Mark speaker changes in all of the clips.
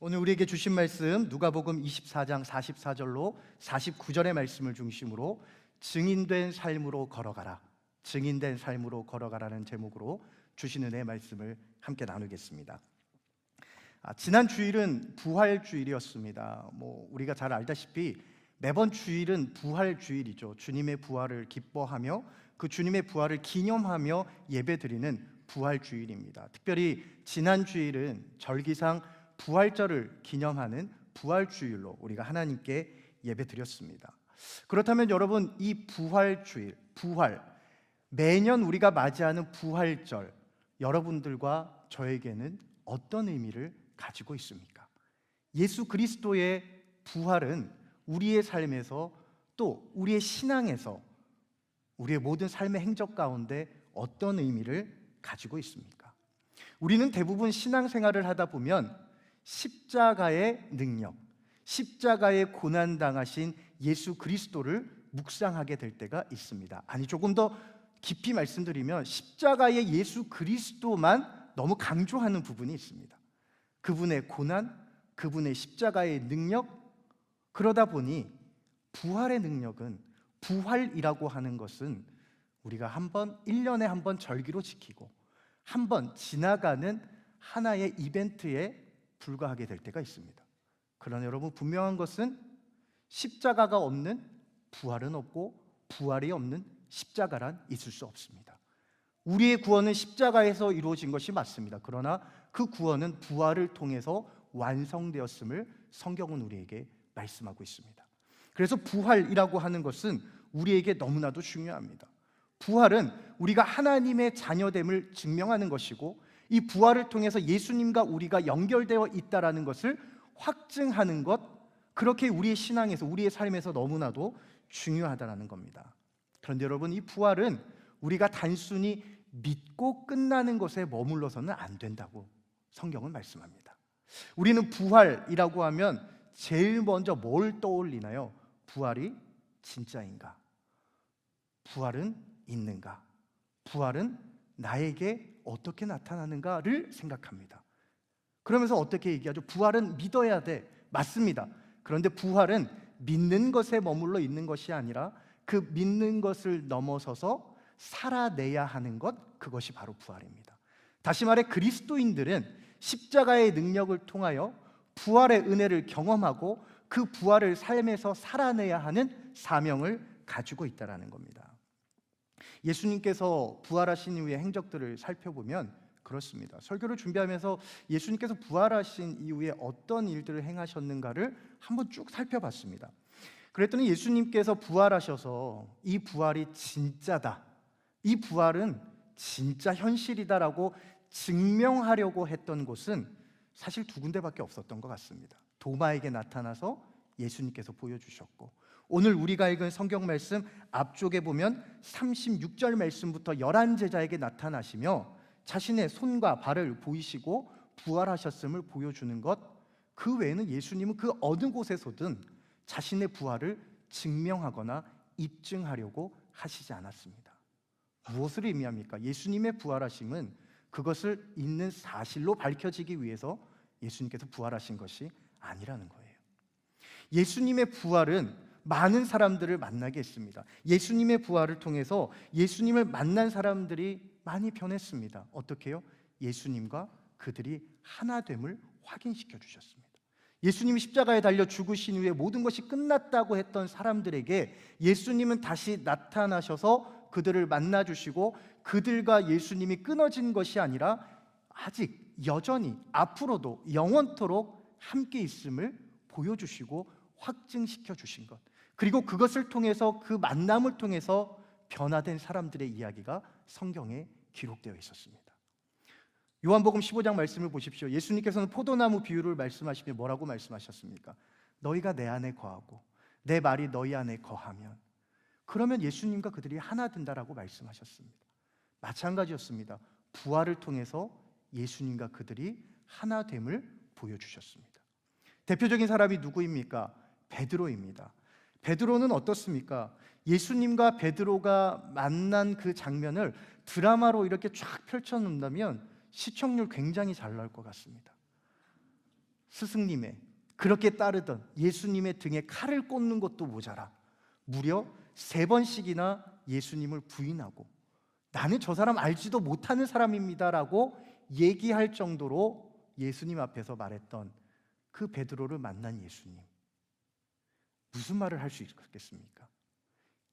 Speaker 1: 오늘 우리에게 주신 말씀 누가복음 24장 44절로 49절의 말씀을 중심으로 증인된 삶으로 걸어가라, 증인된 삶으로 걸어가라는 제목으로 주신 은혜의 말씀을 함께 나누겠습니다. 지난 주일은 부활주일이었습니다. 우리가 잘 알다시피 매번 주일은 부활주일이죠. 주님의 부활을 기뻐하며 그 주님의 부활을 기념하며 예배드리는 부활주일입니다. 특별히 지난 주일은 절기상 부활절을 기념하는 부활주일로 우리가 하나님께 예배드렸습니다. 그렇다면 여러분, 이 부활주일, 매년 우리가 맞이하는 부활절, 여러분들과 저에게는 어떤 의미를 가지고 있습니까? 예수 그리스도의 부활은 우리의 삶에서, 또 우리의 신앙에서, 우리의 모든 삶의 행적 가운데 어떤 의미를 가지고 있습니까? 우리는 대부분 신앙생활을 하다 보면 십자가의 능력, 십자가의 고난당하신 예수 그리스도를 묵상하게 될 때가 있습니다. 아니, 조금 더 깊이 말씀드리면 십자가의 예수 그리스도만 너무 강조하는 부분이 있습니다. 그분의 고난, 그분의 십자가의 능력, 그러다 보니 부활의 능력은, 부활이라고 하는 것은 우리가 1년에 한 번 절기로 지키고 한 번 지나가는 하나의 이벤트에 불과하게 될 때가 있습니다. 그러나 여러분, 분명한 것은 십자가가 없는 부활은 없고 부활이 없는 십자가란 있을 수 없습니다. 우리의 구원은 십자가에서 이루어진 것이 맞습니다. 그러나 그 구원은 부활을 통해서 완성되었음을 성경은 우리에게 말씀하고 있습니다. 그래서 부활이라고 하는 것은 우리에게 너무나도 중요합니다. 부활은 우리가 하나님의 자녀됨을 증명하는 것이고, 이 부활을 통해서 예수님과 우리가 연결되어 있다는 것을 확증하는 것, 그렇게 우리의 신앙에서, 우리의 삶에서 너무나도 중요하다는 겁니다. 그런데 여러분, 이 부활은 우리가 단순히 믿고 끝나는 것에 머물러서는 안 된다고 성경은 말씀합니다. 우리는 부활이라고 하면 제일 먼저 뭘 떠올리나요? 부활이 진짜인가? 부활은 있는가? 부활은 나에게 어떻게 나타나는가를 생각합니다. 그러면서 어떻게 얘기하죠? 부활은 믿어야 돼. 맞습니다. 그런데 부활은 믿는 것에 머물러 있는 것이 아니라 그 믿는 것을 넘어서서 살아내야 하는 것, 그것이 바로 부활입니다. 다시 말해, 그리스도인들은 십자가의 능력을 통하여 부활의 은혜를 경험하고 그 부활을 삶에서 살아내야 하는 사명을 가지고 있다는 겁니다. 예수님께서 부활하신 이후의 행적들을 살펴보면 그렇습니다. 설교를 준비하면서 예수님께서 부활하신 이후에 어떤 일들을 행하셨는가를 한번 쭉 살펴봤습니다. 그랬더니 예수님께서 부활하셔서 이 부활이 진짜다, 이 부활은 진짜 현실이다라고 증명하려고 했던 곳은 사실 두 군데밖에 없었던 것 같습니다. 도마에게 나타나서 예수님께서 보여주셨고, 오늘 우리가 읽은 성경 말씀 앞쪽에 보면 36절 말씀부터 11제자에게 나타나시며 자신의 손과 발을 보이시고 부활하셨음을 보여주는 것, 그 외에는 예수님은 그 어느 곳에서든 자신의 부활을 증명하거나 입증하려고 하시지 않았습니다. 무엇을 의미합니까? 예수님의 부활하심은 그것을 있는 사실로 밝혀지기 위해서 예수님께서 부활하신 것이 아니라는 거예요. 예수님의 부활은 많은 사람들을 만나게 했습니다. 예수님의 부활을 통해서 예수님을 만난 사람들이 많이 변했습니다. 어떻게 해요? 예수님과 그들이 하나됨을 확인시켜 주셨습니다. 예수님이 십자가에 달려 죽으신 후에 모든 것이 끝났다고 했던 사람들에게 예수님은 다시 나타나셔서 그들을 만나주시고, 그들과 예수님이 끊어진 것이 아니라 아직 여전히 앞으로도 영원토록 함께 있음을 보여주시고 확증시켜 주신 것, 그리고 그것을 통해서, 그 만남을 통해서 변화된 사람들의 이야기가 성경에 기록되어 있었습니다. 요한복음 15장 말씀을 보십시오. 예수님께서는 포도나무 비유를 말씀하시며 뭐라고 말씀하셨습니까? 너희가 내 안에 거하고 내 말이 너희 안에 거하면, 그러면 예수님과 그들이 하나 된다라고 말씀하셨습니다. 마찬가지였습니다. 부활을 통해서 예수님과 그들이 하나됨을 보여주셨습니다. 대표적인 사람이 누구입니까? 베드로입니다. 베드로는 어떻습니까? 예수님과 베드로가 만난 그 장면을 드라마로 이렇게 쫙 펼쳐놓는다면 시청률 굉장히 잘 나올 것 같습니다. 스승님의, 그렇게 따르던 예수님의 등에 칼을 꽂는 것도 모자라 무려 3번씩이나 예수님을 부인하고 나는 저 사람 알지도 못하는 사람입니다라고 얘기할 정도로 예수님 앞에서 말했던 그 베드로를 만난 예수님, 무슨 말을 할 수 있겠습니까?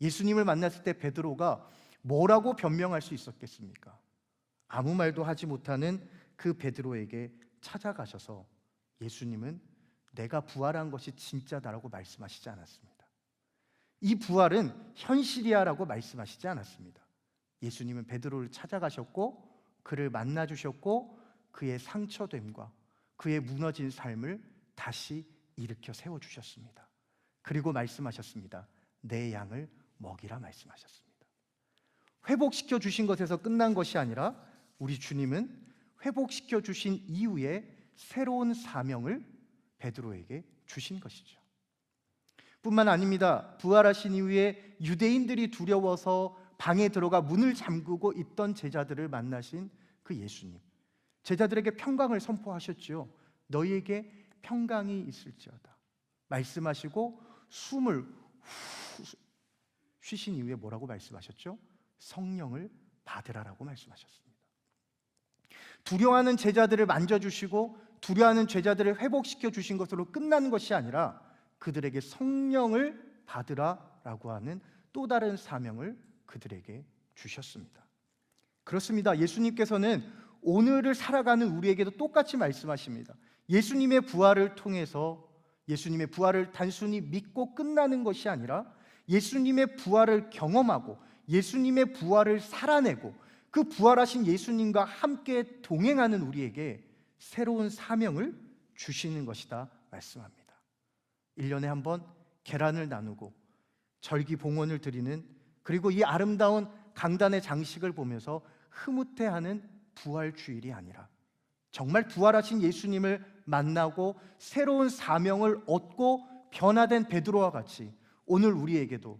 Speaker 1: 예수님을 만났을 때 베드로가 뭐라고 변명할 수 있었겠습니까? 아무 말도 하지 못하는 그 베드로에게 찾아가셔서 예수님은 내가 부활한 것이 진짜다라고 말씀하시지 않았습니다. 이 부활은 현실이야라고 말씀하시지 않았습니다. 예수님은 베드로를 찾아가셨고 그를 만나주셨고 그의 상처됨과 그의 무너진 삶을 다시 일으켜 세워주셨습니다. 그리고 말씀하셨습니다. 내 양을 먹이라 말씀하셨습니다. 회복시켜 주신 것에서 끝난 것이 아니라 우리 주님은 회복시켜 주신 이후에 새로운 사명을 베드로에게 주신 것이죠. 뿐만 아닙니다. 부활하신 이후에 유대인들이 두려워서 방에 들어가 문을 잠그고 있던 제자들을 만나신 그 예수님, 제자들에게 평강을 선포하셨죠. 너희에게 평강이 있을지어다 말씀하시고 숨을 후 쉬신 이후에 뭐라고 말씀하셨죠? 성령을 받으라라고 말씀하셨습니다. 두려워하는 제자들을 만져주시고 두려워하는 제자들을 회복시켜 주신 것으로 끝나는 것이 아니라 그들에게 성령을 받으라라고 하는 또 다른 사명을 그들에게 주셨습니다. 그렇습니다. 예수님께서는 오늘을 살아가는 우리에게도 똑같이 말씀하십니다. 예수님의 부활을 통해서 예수님의 부활을 단순히 믿고 끝나는 것이 아니라 예수님의 부활을 경험하고 예수님의 부활을 살아내고 그 부활하신 예수님과 함께 동행하는 우리에게 새로운 사명을 주시는 것이다 말씀합니다. 1년에 한 번 계란을 나누고 절기봉헌을 드리는, 그리고 이 아름다운 강단의 장식을 보면서 흐뭇해하는 부활주일이 아니라 정말 부활하신 예수님을 만나고 새로운 사명을 얻고 변화된 베드로와 같이 오늘 우리에게도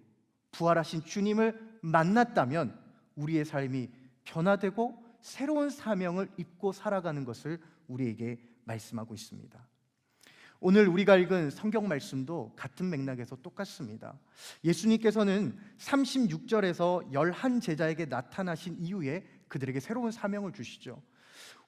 Speaker 1: 부활하신 주님을 만났다면 우리의 삶이 변화되고 새로운 사명을 입고 살아가는 것을 우리에게 말씀하고 있습니다. 오늘 우리가 읽은 성경 말씀도 같은 맥락에서 똑같습니다. 예수님께서는 36절에서 11제자에게 나타나신 이후에 그들에게 새로운 사명을 주시죠.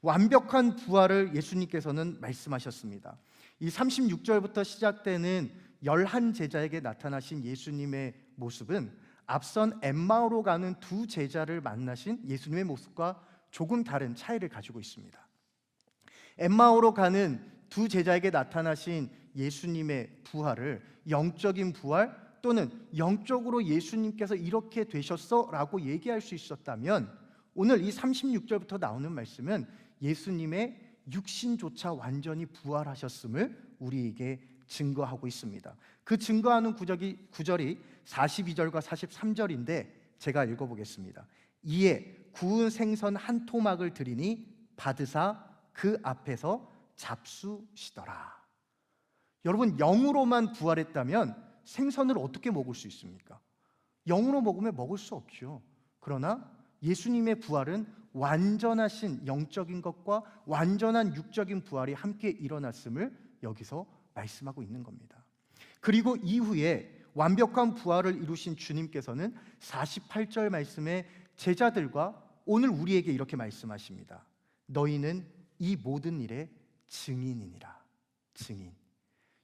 Speaker 1: 완벽한 부활을 예수님께서는 말씀하셨습니다. 이 36절부터 시작되는 11제자에게 나타나신 예수님의 모습은 앞선 엠마오로 가는 2제자를 만나신 예수님의 모습과 조금 다른 차이를 가지고 있습니다. 엠마오로 가는 2제자에게 나타나신 예수님의 부활을 영적인 부활 또는 영적으로 예수님께서 이렇게 되셨어 라고 얘기할 수 있었다면 오늘 이 36절부터 나오는 말씀은 예수님의 육신조차 완전히 부활하셨음을 우리에게 증거하고 있습니다. 그 증거하는 구절이 42절과 43절인데 제가 읽어보겠습니다. 이에 구운 생선 한 토막을 드리니 받으사 그 앞에서 잡수시더라. 여러분, 영으로만 부활했다면 생선을 어떻게 먹을 수 있습니까? 영으로 먹으면 먹을 수 없죠. 그러나 예수님의 부활은 완전하신 영적인 것과 완전한 육적인 부활이 함께 일어났음을 여기서 말씀하고 있는 겁니다. 그리고 이후에 완벽한 부활을 이루신 주님께서는 48절 말씀에 제자들과 오늘 우리에게 이렇게 말씀하십니다. 너희는 이 모든 일의 증인이니라. 증인.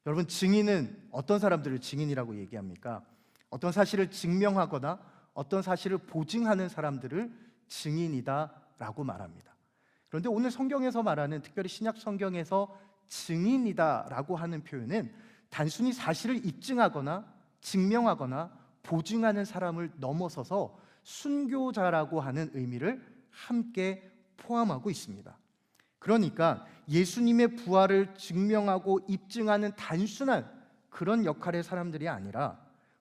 Speaker 1: 여러분, 증인은 어떤 사람들을 증인이라고 얘기합니까? 어떤 사실을 증명하거나 어떤 사실을 보증하는 사람들을 증인이다라고 말합니다. 그런데 오늘 성경에서 말하는, 특별히 신약 성경에서 증인이다라고 하는 표현은 단순히 사실을 입증하거나 증명하거나 보증하는 사람을 넘어서서 순교자라고 하는 의미를 함께 포함하고 있습니다. 그러니까 예수님의 부활을 증명하고 입증하는 단순한 그런 역할의 사람들이 아니라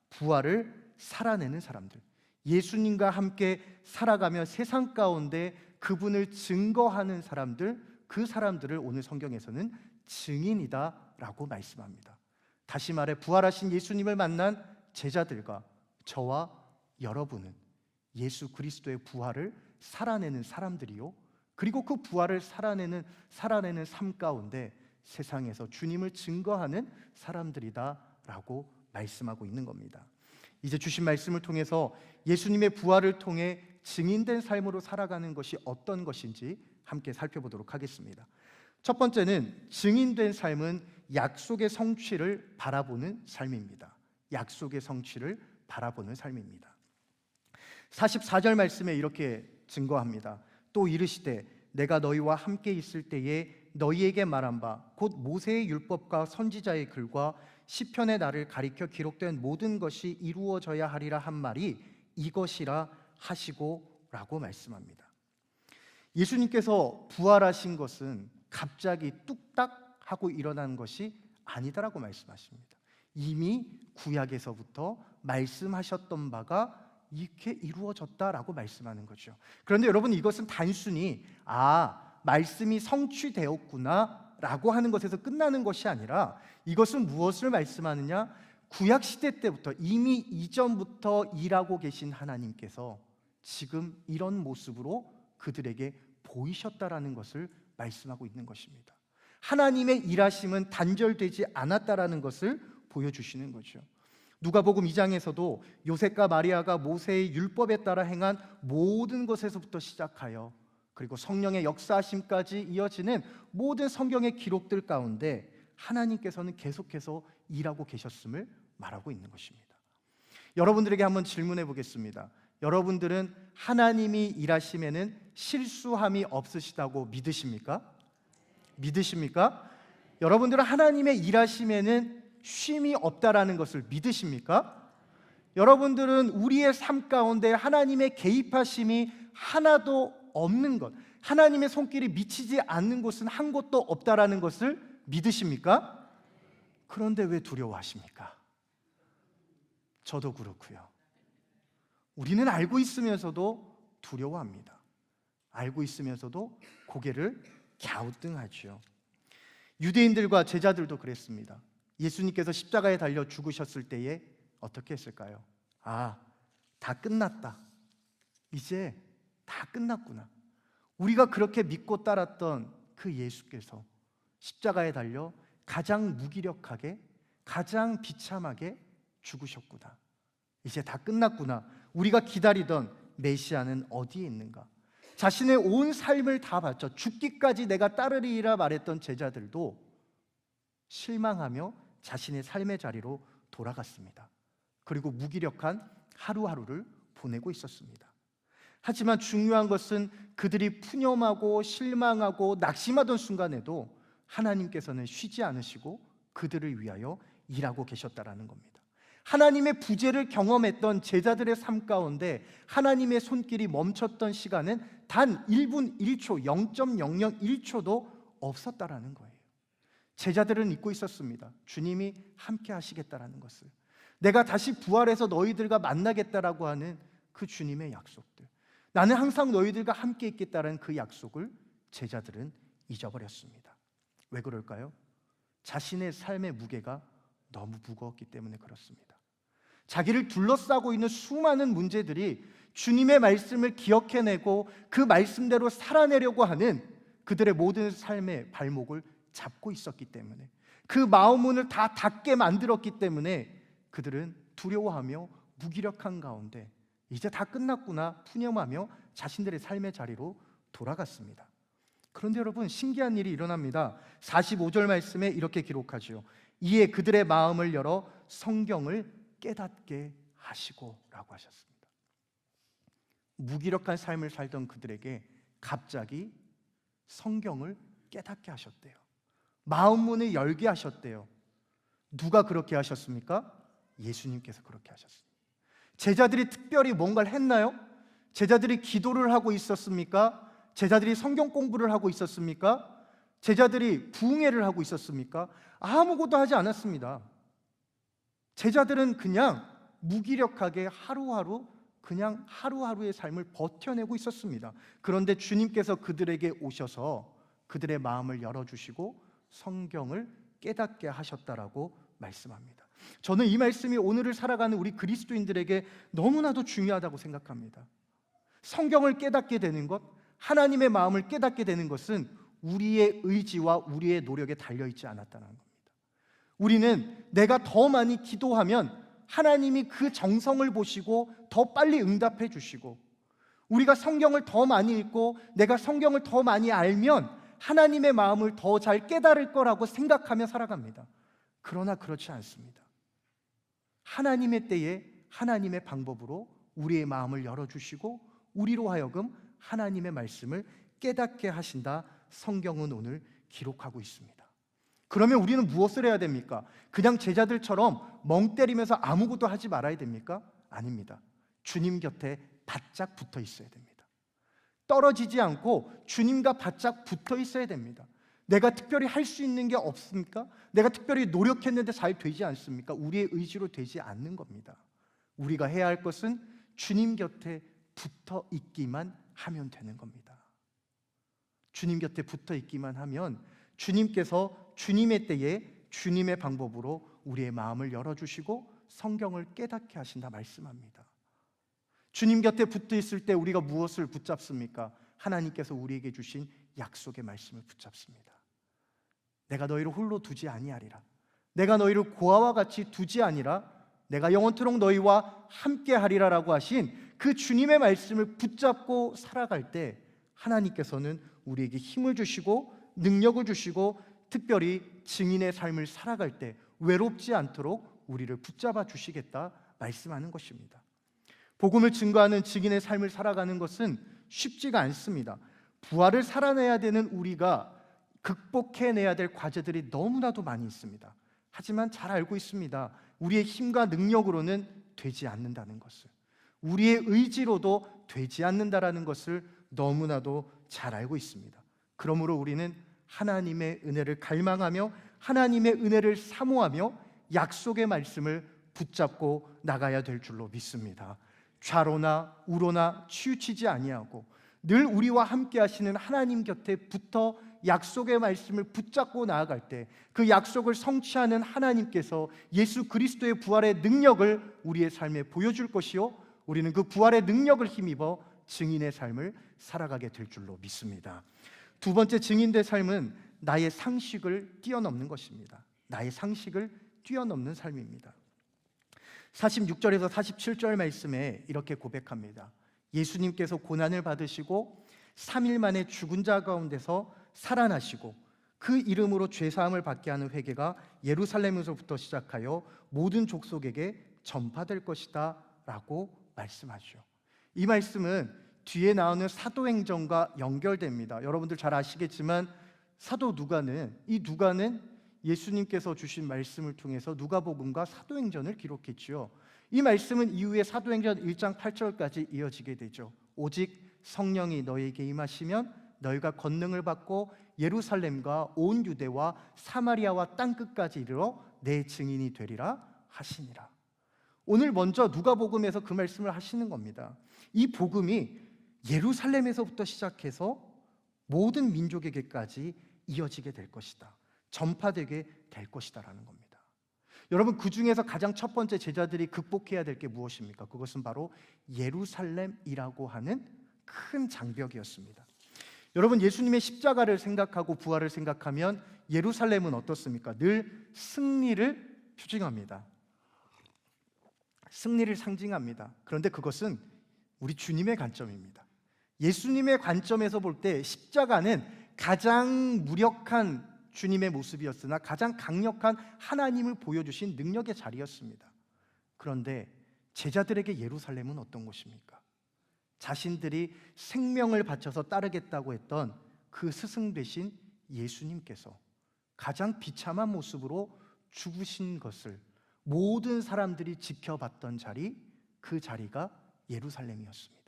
Speaker 1: 부활을 살아내는 사람들, 예수님과 함께 살아가며 세상 가운데 그분을 증거하는 사람들, 그 사람들을 오늘 성경에서는 증인이다라고 말씀합니다. 다시 말해 부활하신 예수님을 만난 제자들과 저와 여러분은 예수 그리스도의 부활을 살아내는 사람들이요, 그리고 그 부활을 살아내는 삶 가운데 세상에서 주님을 증거하는 사람들이다라고 말씀하고 있는 겁니다. 이제 주신 말씀을 통해서 예수님의 부활을 통해 증인된 삶으로 살아가는 것이 어떤 것인지 함께 살펴보도록 하겠습니다. 첫 번째는 증인된 삶은 약속의 성취를 바라보는 삶입니다. 약속의 성취를 바라보는 삶입니다. 44절 말씀에 이렇게 증거합니다. 또 이르시되 내가 너희와 함께 있을 때에 너희에게 말한 바 곧 모세의 율법과 선지자의 글과 시편의 날을 가리켜 기록된 모든 것이 이루어져야 하리라 한 말이 이것이라 하시고 라고 말씀합니다. 예수님께서 부활하신 것은 갑자기 뚝딱 하고 일어난 것이 아니다라고 말씀하십니다. 이미 구약에서부터 말씀하셨던 바가 이렇게 이루어졌다라고 말씀하는 거죠. 그런데 여러분, 이것은 단순히 말씀이 성취되었구나 라고 하는 것에서 끝나는 것이 아니라 이것은 무엇을 말씀하느냐? 구약시대 때부터 이미 이전부터 일하고 계신 하나님께서 지금 이런 모습으로 그들에게 보이셨다라는 것을 말씀하고 있는 것입니다. 하나님의 일하심은 단절되지 않았다라는 것을 보여주시는 거죠. 누가복음 2장에서도 요셉과 마리아가 모세의 율법에 따라 행한 모든 것에서부터 시작하여 그리고 성령의 역사하심까지 이어지는 모든 성경의 기록들 가운데 하나님께서는 계속해서 일하고 계셨음을 말하고 있는 것입니다. 여러분들에게 한번 질문해 보겠습니다. 여러분들은 하나님이 일하심에는 실수함이 없으시다고 믿으십니까? 믿으십니까? 여러분들은 하나님의 일하심에는 쉼이 없다라는 것을 믿으십니까? 여러분들은 우리의 삶 가운데 하나님의 개입하심이 하나도 없는 것, 하나님의 손길이 미치지 않는 곳은 한 곳도 없다라는 것을 믿으십니까? 그런데 왜 두려워하십니까? 저도 그렇고요. 우리는 알고 있으면서도 두려워합니다. 알고 있으면서도 고개를 갸우뚱하죠. 유대인들과 제자들도 그랬습니다. 예수님께서 십자가에 달려 죽으셨을 때에 어떻게 했을까요? 다 끝났다. 이제 다 끝났구나. 우리가 그렇게 믿고 따랐던 그 예수께서 십자가에 달려 가장 무기력하게, 가장 비참하게 죽으셨구나. 이제 다 끝났구나. 우리가 기다리던 메시아는 어디에 있는가? 자신의 온 삶을 다 바쳐 죽기까지 내가 따르리라 말했던 제자들도 실망하며 자신의 삶의 자리로 돌아갔습니다. 그리고 무기력한 하루하루를 보내고 있었습니다. 하지만 중요한 것은 그들이 푸념하고 실망하고 낙심하던 순간에도 하나님께서는 쉬지 않으시고 그들을 위하여 일하고 계셨다라는 겁니다. 하나님의 부재를 경험했던 제자들의 삶 가운데 하나님의 손길이 멈췄던 시간은 단 1분 1초, 0.001초도 없었다라는 거예요. 제자들은 잊고 있었습니다. 주님이 함께 하시겠다라는 것을, 내가 다시 부활해서 너희들과 만나겠다라고 하는 그 주님의 약속들, 나는 항상 너희들과 함께 있겠다라는 그 약속을 제자들은 잊어버렸습니다. 왜 그럴까요? 자신의 삶의 무게가 너무 무거웠기 때문에 그렇습니다. 자기를 둘러싸고 있는 수많은 문제들이 주님의 말씀을 기억해내고 그 말씀대로 살아내려고 하는 그들의 모든 삶의 발목을 잡고 있었기 때문에, 그 마음문을 다 닫게 만들었기 때문에 그들은 두려워하며 무기력한 가운데 이제 다 끝났구나 푸념하며 자신들의 삶의 자리로 돌아갔습니다. 그런데 여러분, 신기한 일이 일어납니다. 45절 말씀에 이렇게 기록하죠. 이에 그들의 마음을 열어 성경을 깨닫게 하시고 라고 하셨습니다. 무기력한 삶을 살던 그들에게 갑자기 성경을 깨닫게 하셨대요. 마음문을 열게 하셨대요. 누가 그렇게 하셨습니까? 예수님께서 그렇게 하셨습니다. 제자들이 특별히 뭔가를 했나요? 제자들이 기도를 하고 있었습니까? 제자들이 성경 공부를 하고 있었습니까? 제자들이 부흥회를 하고 있었습니까? 아무것도 하지 않았습니다. 제자들은 그냥 무기력하게 그냥 하루하루의 삶을 버텨내고 있었습니다. 그런데 주님께서 그들에게 오셔서 그들의 마음을 열어주시고 성경을 깨닫게 하셨다라고 말씀합니다. 저는 이 말씀이 오늘을 살아가는 우리 그리스도인들에게 너무나도 중요하다고 생각합니다. 성경을 깨닫게 되는 것, 하나님의 마음을 깨닫게 되는 것은 우리의 의지와 우리의 노력에 달려있지 않았다는 겁니다. 우리는 내가 더 많이 기도하면 하나님이 그 정성을 보시고 더 빨리 응답해 주시고, 우리가 성경을 더 많이 읽고 내가 성경을 더 많이 알면 하나님의 마음을 더 잘 깨달을 거라고 생각하며 살아갑니다. 그러나 그렇지 않습니다. 하나님의 때에 하나님의 방법으로 우리의 마음을 열어주시고 우리로 하여금 하나님의 말씀을 깨닫게 하신다. 성경은 오늘 기록하고 있습니다. 그러면 우리는 무엇을 해야 됩니까? 그냥 제자들처럼 멍 때리면서 아무것도 하지 말아야 됩니까? 아닙니다. 주님 곁에 바짝 붙어 있어야 됩니다. 떨어지지 않고 주님과 바짝 붙어 있어야 됩니다. 내가 특별히 할 수 있는 게 없습니까? 내가 특별히 노력했는데 잘 되지 않습니까? 우리의 의지로 되지 않는 겁니다. 우리가 해야 할 것은 주님 곁에 붙어 있기만 하면 되는 겁니다. 주님 곁에 붙어 있기만 하면 주님께서 주님의 때에 주님의 방법으로 우리의 마음을 열어주시고 성경을 깨닫게 하신다 말씀합니다. 주님 곁에 붙어 있을 때 우리가 무엇을 붙잡습니까? 하나님께서 우리에게 주신 약속의 말씀을 붙잡습니다. 내가 너희를 홀로 두지 아니하리라. 내가 너희를 고아와 같이 두지 아니라 내가 영원토록 너희와 함께 하리라라고 하신 그 주님의 말씀을 붙잡고 살아갈 때 하나님께서는 우리에게 힘을 주시고 능력을 주시고 특별히 증인의 삶을 살아갈 때 외롭지 않도록 우리를 붙잡아 주시겠다 말씀하는 것입니다. 복음을 증거하는 증인의 삶을 살아가는 것은 쉽지가 않습니다. 부활을 살아내야 되는 우리가 극복해내야 될 과제들이 너무나도 많이 있습니다. 하지만 잘 알고 있습니다. 우리의 힘과 능력으로는 되지 않는다는 것을, 우리의 의지로도 되지 않는다라는 것을 너무나도 잘 알고 있습니다. 그러므로 우리는 하나님의 은혜를 갈망하며 하나님의 은혜를 사모하며 약속의 말씀을 붙잡고 나가야 될 줄로 믿습니다. 좌로나 우로나 치우치지 아니하고 늘 우리와 함께 하시는 하나님 곁에 붙어 약속의 말씀을 붙잡고 나아갈 때 그 약속을 성취하는 하나님께서 예수 그리스도의 부활의 능력을 우리의 삶에 보여줄 것이요, 우리는 그 부활의 능력을 힘입어 증인의 삶을 살아가게 될 줄로 믿습니다. 두 번째 증인된 삶은 나의 상식을 뛰어넘는 것입니다. 나의 상식을 뛰어넘는 삶입니다. 46절에서 47절 말씀에 이렇게 고백합니다. 예수님께서 고난을 받으시고 3일 만에 죽은 자 가운데서 살아나시고 그 이름으로 죄사함을 받게 하는 회개가 예루살렘에서부터 시작하여 모든 족속에게 전파될 것이다 라고 말씀하죠. 이 말씀은 뒤에 나오는 사도행전과 연결됩니다. 여러분들 잘 아시겠지만 사도 누가는, 이 누가는 예수님께서 주신 말씀을 통해서 누가복음과 사도행전을 기록했죠. 이 말씀은 이후에 사도행전 1장 8절까지 이어지게 되죠. 오직 성령이 너희에게 임하시면 너희가 권능을 받고 예루살렘과 온 유대와 사마리아와 땅끝까지 이르러 내 증인이 되리라 하시니라. 오늘 먼저 누가복음에서 그 말씀을 하시는 겁니다. 이 복음이 예루살렘에서부터 시작해서 모든 민족에게까지 이어지게 될 것이다, 전파되게 될 것이다라는 겁니다. 여러분, 그 중에서 가장 첫 번째 제자들이 극복해야 될 게 무엇입니까? 그것은 바로 예루살렘이라고 하는 큰 장벽이었습니다. 여러분, 예수님의 십자가를 생각하고 부활을 생각하면 예루살렘은 어떻습니까? 늘 승리를 표징합니다. 승리를 상징합니다. 그런데 그것은 우리 주님의 관점입니다. 예수님의 관점에서 볼 때 십자가는 가장 무력한 주님의 모습이었으나 가장 강력한 하나님을 보여주신 능력의 자리였습니다. 그런데 제자들에게 예루살렘은 어떤 곳입니까? 자신들이 생명을 바쳐서 따르겠다고 했던 그 스승 되신 예수님께서 가장 비참한 모습으로 죽으신 것을 모든 사람들이 지켜봤던 자리, 그 자리가 예루살렘이었습니다.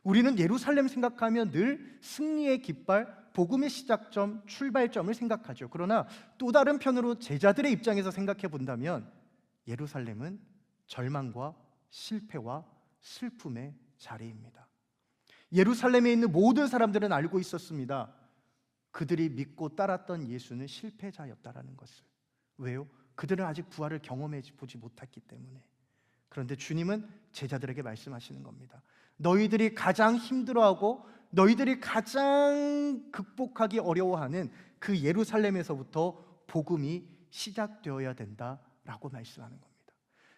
Speaker 1: 우리는 예루살렘 생각하면 늘 승리의 깃발, 복음의 시작점, 출발점을 생각하죠. 그러나 또 다른 편으로 제자들의 입장에서 생각해 본다면 예루살렘은 절망과 실패와 슬픔의 자리입니다. 예루살렘에 있는 모든 사람들은 알고 있었습니다. 그들이 믿고 따랐던 예수는 실패자였다라는 것을. 왜요? 그들은 아직 부활을 경험해 보지 못했기 때문에. 그런데 주님은 제자들에게 말씀하시는 겁니다. 너희들이 가장 힘들어하고 너희들이 가장 극복하기 어려워하는 그 예루살렘에서부터 복음이 시작되어야 된다라고 말씀하는 겁니다.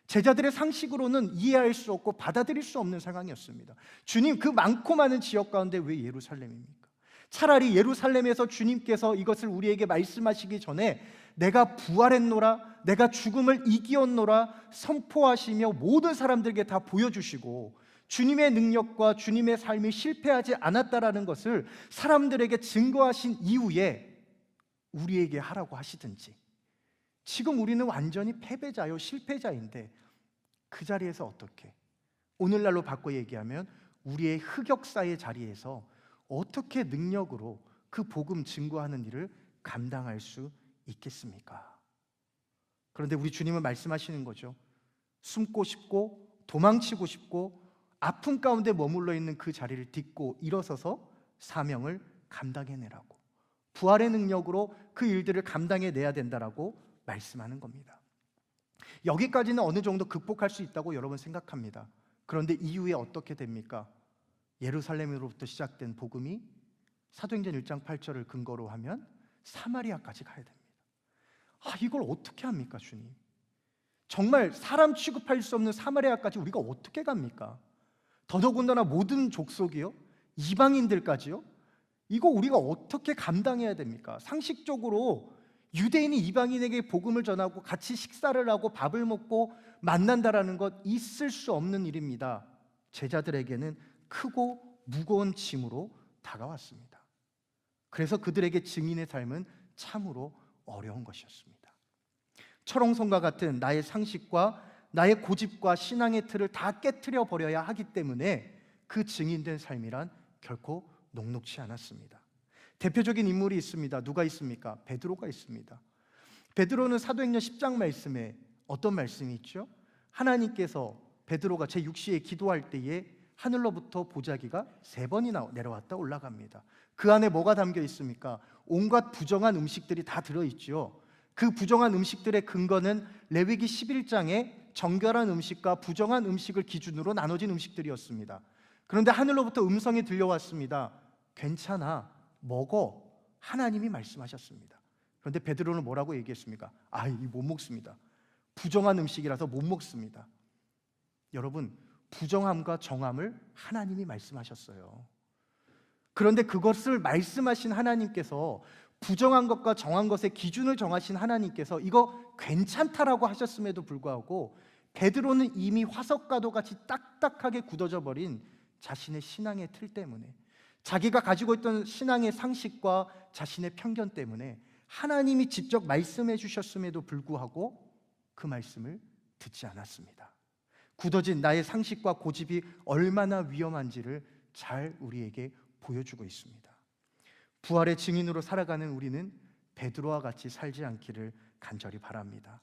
Speaker 1: 제자들의 상식으로는 이해할 수 없고 받아들일 수 없는 상황이었습니다. 주님, 그 많고 많은 지역 가운데 왜 예루살렘입니까? 차라리 예루살렘에서 주님께서 이것을 우리에게 말씀하시기 전에 내가 부활했노라, 내가 죽음을 이기었노라 선포하시며 모든 사람들에게 다 보여주시고 주님의 능력과 주님의 삶이 실패하지 않았다라는 것을 사람들에게 증거하신 이후에 우리에게 하라고 하시든지, 지금 우리는 완전히 패배자요 실패자인데 그 자리에서 어떻게, 오늘날로 바꿔 얘기하면 우리의 흑역사의 자리에서 어떻게 능력으로 그 복음 증거하는 일을 감당할 수 있겠습니까? 그런데 우리 주님은 말씀하시는 거죠. 숨고 싶고 도망치고 싶고 아픔 가운데 머물러 있는 그 자리를 딛고 일어서서 사명을 감당해내라고, 부활의 능력으로 그 일들을 감당해내야 된다라고 말씀하는 겁니다. 여기까지는 어느 정도 극복할 수 있다고 여러분 생각합니다. 그런데 이후에 어떻게 됩니까? 예루살렘으로부터 시작된 복음이 사도행전 1장 8절을 근거로 하면 사마리아까지 가야 됩니다. 이걸 어떻게 합니까, 주님? 정말 사람 취급할 수 없는 사마리아까지 우리가 어떻게 갑니까? 더더군다나 모든 족속이요? 이방인들까지요? 이거 우리가 어떻게 감당해야 됩니까? 상식적으로 유대인이 이방인에게 복음을 전하고 같이 식사를 하고 밥을 먹고 만난다라는 것 있을 수 없는 일입니다. 제자들에게는 크고 무거운 짐으로 다가왔습니다. 그래서 그들에게 증인의 삶은 참으로 어려운 것이었습니다. 철옹성과 같은 나의 상식과 나의 고집과 신앙의 틀을 다 깨트려 버려야 하기 때문에 그 증인된 삶이란 결코 녹록지 않았습니다. 대표적인 인물이 있습니다. 누가 있습니까? 베드로가 있습니다. 베드로는 사도행전 10장 말씀에 어떤 말씀이 있죠? 하나님께서 베드로가 제6시에 기도할 때에 하늘로부터 보자기가 3번이나 내려왔다 올라갑니다. 그 안에 뭐가 담겨 있습니까? 온갖 부정한 음식들이 다 들어있죠. 그 부정한 음식들의 근거는 레위기 11장에 정결한 음식과 부정한 음식을 기준으로 나눠진 음식들이었습니다. 그런데 하늘로부터 음성이 들려왔습니다. 괜찮아, 먹어. 하나님이 말씀하셨습니다. 그런데 베드로는 뭐라고 얘기했습니까? 이 못 먹습니다. 부정한 음식이라서 못 먹습니다. 여러분, 부정함과 정함을 하나님이 말씀하셨어요. 그런데 그것을 말씀하신 하나님께서, 부정한 것과 정한 것의 기준을 정하신 하나님께서 이거 괜찮다라고 하셨음에도 불구하고 베드로는 이미 화석과도 같이 딱딱하게 굳어져 버린 자신의 신앙의 틀 때문에, 자기가 가지고 있던 신앙의 상식과 자신의 편견 때문에 하나님이 직접 말씀해 주셨음에도 불구하고 그 말씀을 듣지 않았습니다. 굳어진 나의 상식과 고집이 얼마나 위험한지를 잘 우리에게 보여주고 있습니다. 부활의 증인으로 살아가는 우리는 베드로와 같이 살지 않기를 간절히 바랍니다.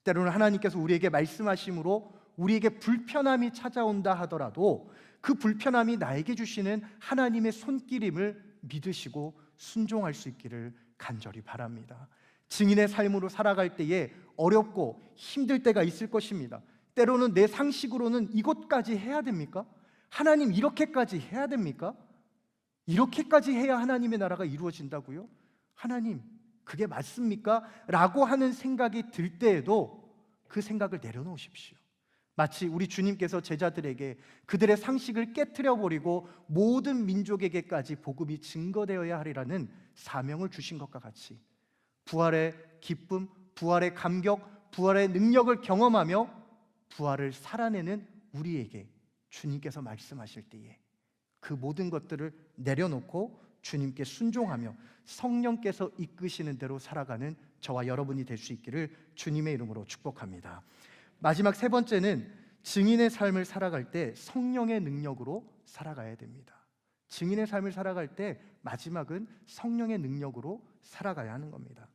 Speaker 1: 때로는 하나님께서 우리에게 말씀하심으로 우리에게 불편함이 찾아온다 하더라도 그 불편함이 나에게 주시는 하나님의 손길임을 믿으시고 순종할 수 있기를 간절히 바랍니다. 증인의 삶으로 살아갈 때에 어렵고 힘들 때가 있을 것입니다. 때로는 내 상식으로는 이것까지 해야 됩니까? 하나님, 이렇게까지 해야 됩니까? 이렇게까지 해야 하나님의 나라가 이루어진다고요? 하나님, 그게 맞습니까? 라고 하는 생각이 들 때에도 그 생각을 내려놓으십시오. 마치 우리 주님께서 제자들에게 그들의 상식을 깨트려 버리고 모든 민족에게까지 복음이 증거되어야 하리라는 사명을 주신 것과 같이 부활의 기쁨, 부활의 감격, 부활의 능력을 경험하며 부활을 살아내는 우리에게 주님께서 말씀하실 때에 그 모든 것들을 내려놓고 주님께 순종하며 성령께서 이끄시는 대로 살아가는 저와 여러분이 될 수 있기를 주님의 이름으로 축복합니다. 마지막 세 번째는 증인의 삶을 살아갈 때 성령의 능력으로 살아가야 됩니다. 증인의 삶을 살아갈 때 마지막은 성령의 능력으로 살아가야 하는 겁니다.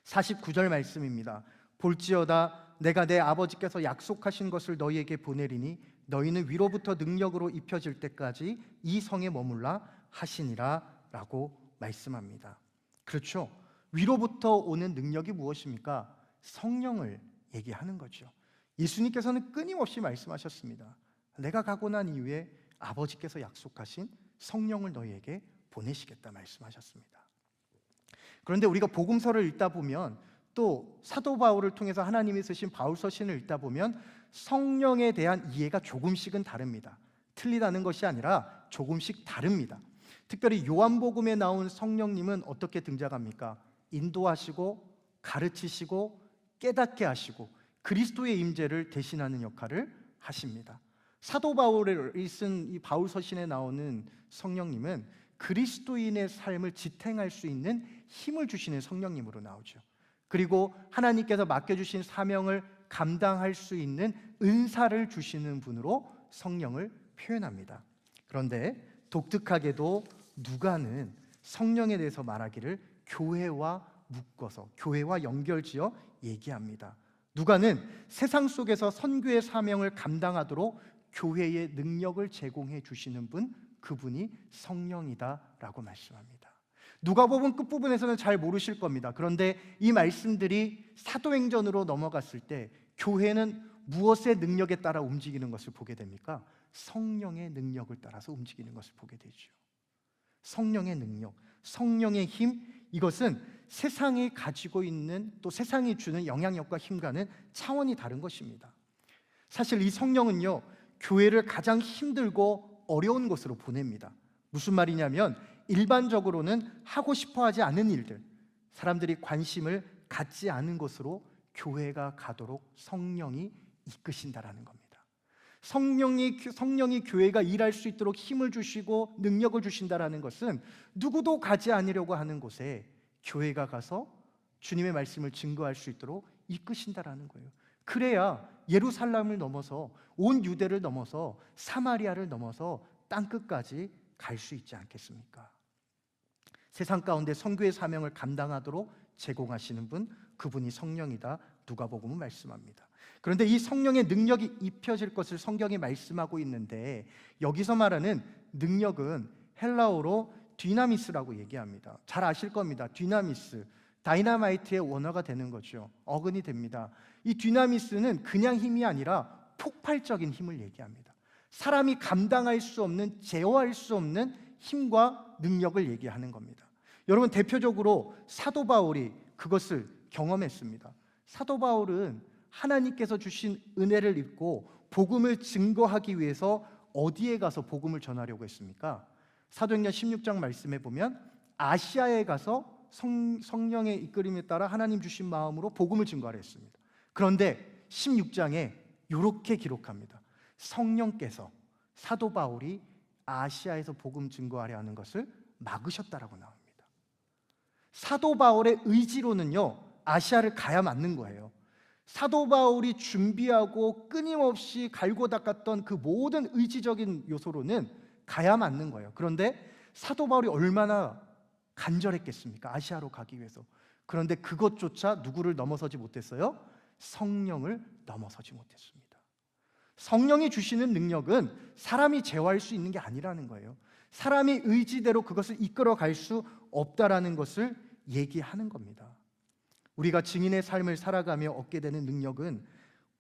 Speaker 1: 49절 말씀입니다. 볼지어다 내가 내 아버지께서 약속하신 것을 너희에게 보내리니 너희는 위로부터 능력으로 입혀질 때까지 이 성에 머물라 하시니라 라고 말씀합니다. 그렇죠. 위로부터 오는 능력이 무엇입니까? 성령을 얘기하는 거죠. 예수님께서는 끊임없이 말씀하셨습니다. 내가 가고 난 이후에 아버지께서 약속하신 성령을 너희에게 보내시겠다 말씀하셨습니다. 그런데 우리가 복음서를 읽다 보면, 또 사도 바울을 통해서 하나님이 쓰신 바울 서신을 읽다 보면 성령에 대한 이해가 조금씩은 다릅니다. 틀리다는 것이 아니라 조금씩 다릅니다. 특별히 요한복음에 나온 성령님은 어떻게 등장합니까? 인도하시고 가르치시고 깨닫게 하시고 그리스도의 임재를 대신하는 역할을 하십니다. 사도 바울이 쓴 이 바울 서신에 나오는 성령님은 그리스도인의 삶을 지탱할 수 있는 힘을 주시는 성령님으로 나오죠. 그리고 하나님께서 맡겨주신 사명을 감당할 수 있는 은사를 주시는 분으로 성령을 표현합니다. 그런데 독특하게도 누가는 성령에 대해서 말하기를 교회와 묶어서, 교회와 연결지어 얘기합니다. 누가는 세상 속에서 선교의 사명을 감당하도록 교회의 능력을 제공해 주시는 분, 그분이 성령이다라고 말씀합니다. 누가복음 끝부분에서는 잘 모르실 겁니다. 그런데 이 말씀들이 사도행전으로 넘어갔을 때 교회는 무엇의 능력에 따라 움직이는 것을 보게 됩니까? 성령의 능력을 따라서 움직이는 것을 보게 되죠. 성령의 능력, 성령의 힘, 이것은 세상이 가지고 있는, 또 세상이 주는 영향력과 힘과는 차원이 다른 것입니다. 사실 이 성령은요, 교회를 가장 힘들고 어려운 곳으로 보냅니다. 무슨 말이냐면 일반적으로는 하고 싶어 하지 않은 일들, 사람들이 관심을 갖지 않은 곳으로 교회가 가도록 성령이 이끄신다라는 겁니다. 성령이 교회가 일할 수 있도록 힘을 주시고 능력을 주신다라는 것은 누구도 가지 않으려고 하는 곳에 교회가 가서 주님의 말씀을 증거할 수 있도록 이끄신다라는 거예요. 그래야 예루살렘을 넘어서 온 유대를 넘어서 사마리아를 넘어서 땅끝까지 갈 수 있지 않겠습니까? 세상 가운데 선교의 사명을 감당하도록 제공하시는 분, 그분이 성령이다, 누가복음은 말씀합니다. 그런데 이 성령의 능력이 입혀질 것을 성경이 말씀하고 있는데, 여기서 말하는 능력은 헬라어로 디나미스라고 얘기합니다. 잘 아실 겁니다. 디나미스, 다이나마이트의 원어가 되는 거죠. 어근이 됩니다. 이 디나미스는 그냥 힘이 아니라 폭발적인 힘을 얘기합니다. 사람이 감당할 수 없는, 제어할 수 없는 힘과 능력을 얘기하는 겁니다. 여러분, 대표적으로 사도 바울이 그것을 경험했습니다. 사도 바울은 하나님께서 주신 은혜를 입고 복음을 증거하기 위해서 어디에 가서 복음을 전하려고 했습니까? 사도행전 16장 말씀에 보면 아시아에 가서 성령의 이끌림에 따라 하나님 주신 마음으로 복음을 증거하려 했습니다. 그런데 16장에 이렇게 기록합니다. 성령께서 사도 바울이 아시아에서 복음 증거하려 하는 것을 막으셨다라고 나옵니다. 사도 바울의 의지로는요, 아시아를 가야 맞는 거예요. 사도 바울이 준비하고 끊임없이 갈고 닦았던 그 모든 의지적인 요소로는 가야 맞는 거예요. 그런데 사도 바울이 얼마나 간절했겠습니까? 아시아로 가기 위해서. 그런데 그것조차 누구를 넘어서지 못했어요? 성령을 넘어서지 못했습니다. 성령이 주시는 능력은 사람이 제어할 수 있는 게 아니라는 거예요. 사람이 의지대로 그것을 이끌어갈 수 없다라는 것을 얘기하는 겁니다. 우리가 증인의 삶을 살아가며 얻게 되는 능력은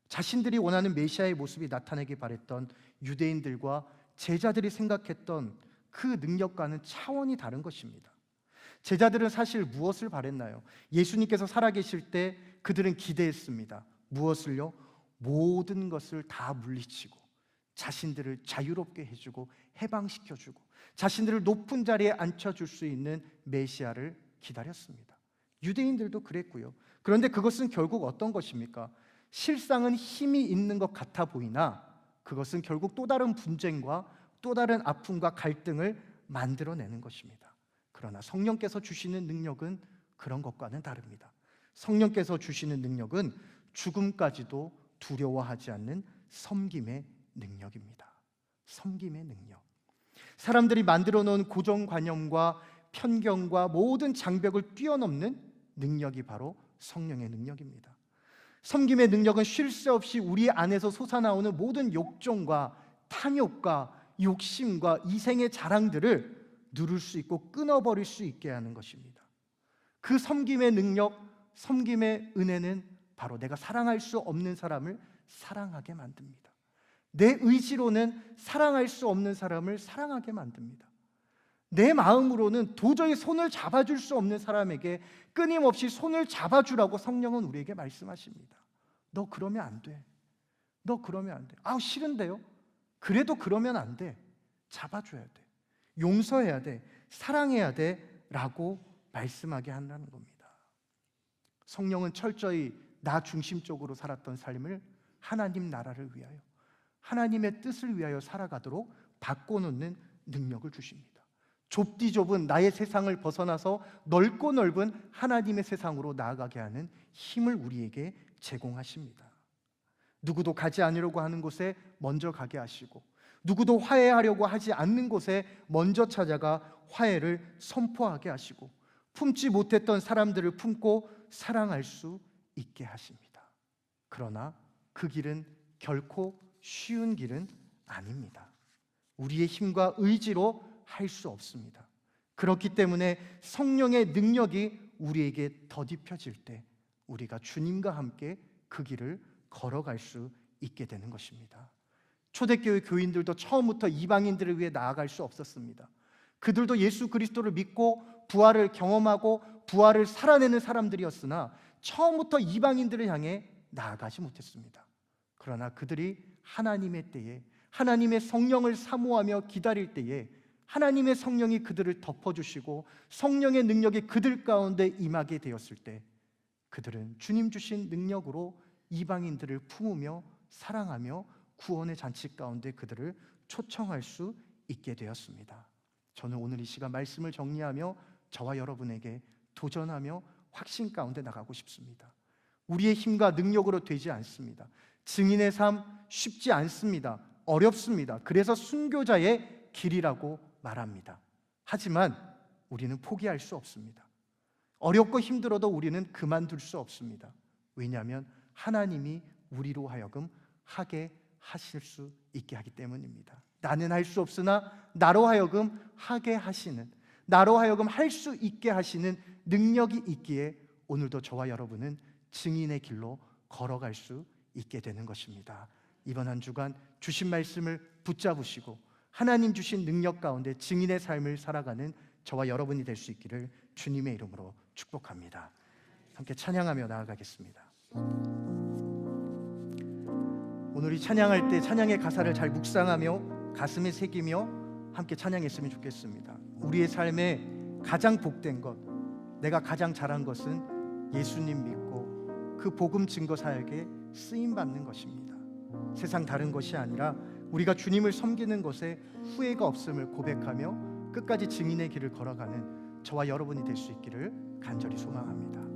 Speaker 1: 자신들이 원하는 메시아의 모습이 나타나길 바랬던 유대인들과 제자들이 생각했던 그 능력과는 차원이 다른 것입니다. 제자들은 사실 무엇을 바랬나요? 예수님께서 살아계실 때 그들은 기대했습니다. 무엇을요? 모든 것을 다 물리치고 자신들을 자유롭게 해주고 해방시켜주고 자신들을 높은 자리에 앉혀줄 수 있는 메시아를 기다렸습니다. 유대인들도 그랬고요. 그런데 그것은 결국 어떤 것입니까? 실상은 힘이 있는 것 같아 보이나 그것은 결국 또 다른 분쟁과 또 다른 아픔과 갈등을 만들어내는 것입니다. 그러나 성령께서 주시는 능력은 그런 것과는 다릅니다. 성령께서 주시는 능력은 죽음까지도 두려워하지 않는 섬김의 능력입니다. 섬김의 능력. 사람들이 만들어 놓은 고정관념과 편견과 모든 장벽을 뛰어넘는 능력이 바로 성령의 능력입니다. 섬김의 능력은 쉴 새 없이 우리 안에서 솟아나오는 모든 욕정과 탐욕과 욕심과 이생의 자랑들을 누를 수 있고 끊어버릴 수 있게 하는 것입니다. 그 섬김의 능력, 섬김의 은혜는 바로 내가 사랑할 수 없는 사람을 사랑하게 만듭니다. 내 의지로는 사랑할 수 없는 사람을 사랑하게 만듭니다. 내 마음으로는 도저히 손을 잡아줄 수 없는 사람에게 끊임없이 손을 잡아주라고 성령은 우리에게 말씀하십니다. 너 그러면 안 돼. 너 그러면 안 돼. 아우 싫은데요? 그래도 그러면 안 돼. 잡아줘야 돼. 용서해야 돼. 사랑해야 돼. 라고 말씀하게 한다는 겁니다. 성령은 철저히 나 중심적으로 살았던 삶을 하나님 나라를 위하여, 하나님의 뜻을 위하여 살아가도록 바꿔놓는 능력을 주십니다. 좁디 좁은 나의 세상을 벗어나서 넓고 넓은 하나님의 세상으로 나아가게 하는 힘을 우리에게 제공하십니다. 누구도 가지 않으려고 하는 곳에 먼저 가게 하시고, 누구도 화해하려고 하지 않는 곳에 먼저 찾아가 화해를 선포하게 하시고, 품지 못했던 사람들을 품고 사랑할 수 있게 하십니다. 그러나 그 길은 결코 쉬운 길은 아닙니다. 우리의 힘과 의지로 할 수 없습니다. 그렇기 때문에 성령의 능력이 우리에게 더딥혀질 때 우리가 주님과 함께 그 길을 걸어갈 수 있게 되는 것입니다. 초대교회 교인들도 처음부터 이방인들을 위해 나아갈 수 없었습니다. 그들도 예수 그리스도를 믿고 부활을 경험하고 부활을 살아내는 사람들이었으나 처음부터 이방인들을 향해 나아가지 못했습니다. 그러나 그들이 하나님의 때에, 하나님의 성령을 사모하며 기다릴 때에 하나님의 성령이 그들을 덮어주시고 성령의 능력이 그들 가운데 임하게 되었을 때 그들은 주님 주신 능력으로 이방인들을 품으며 사랑하며 구원의 잔치 가운데 그들을 초청할 수 있게 되었습니다. 저는 오늘 이 시간 말씀을 정리하며 저와 여러분에게 도전하며 확신 가운데 나가고 싶습니다. 우리의 힘과 능력으로 되지 않습니다. 증인의 삶 쉽지 않습니다. 어렵습니다. 그래서 순교자의 길이라고 말합니다. 하지만 우리는 포기할 수 없습니다. 어렵고 힘들어도 우리는 그만둘 수 없습니다. 왜냐하면 하나님이 우리로 하여금 하게 하실 수 있게 하기 때문입니다. 나는 할 수 없으나 나로 하여금 하게 하시는, 나로 하여금 할 수 있게 하시는 능력이 있기에 오늘도 저와 여러분은 증인의 길로 걸어갈 수 있게 되는 것입니다. 이번 한 주간 주신 말씀을 붙잡으시고 하나님 주신 능력 가운데 증인의 삶을 살아가는 저와 여러분이 될 수 있기를 주님의 이름으로 축복합니다. 함께 찬양하며 나아가겠습니다. 오늘 이 찬양할 때 찬양의 가사를 잘 묵상하며 가슴에 새기며 함께 찬양했으면 좋겠습니다. 우리의 삶에 가장 복된 것, 내가 가장 잘한 것은 예수님 믿고 그 복음 증거 사역에 쓰임 받는 것입니다. 세상 다른 것이 아니라 우리가 주님을 섬기는 것에 후회가 없음을 고백하며 끝까지 증인의 길을 걸어가는 저와 여러분이 될 수 있기를 간절히 소망합니다.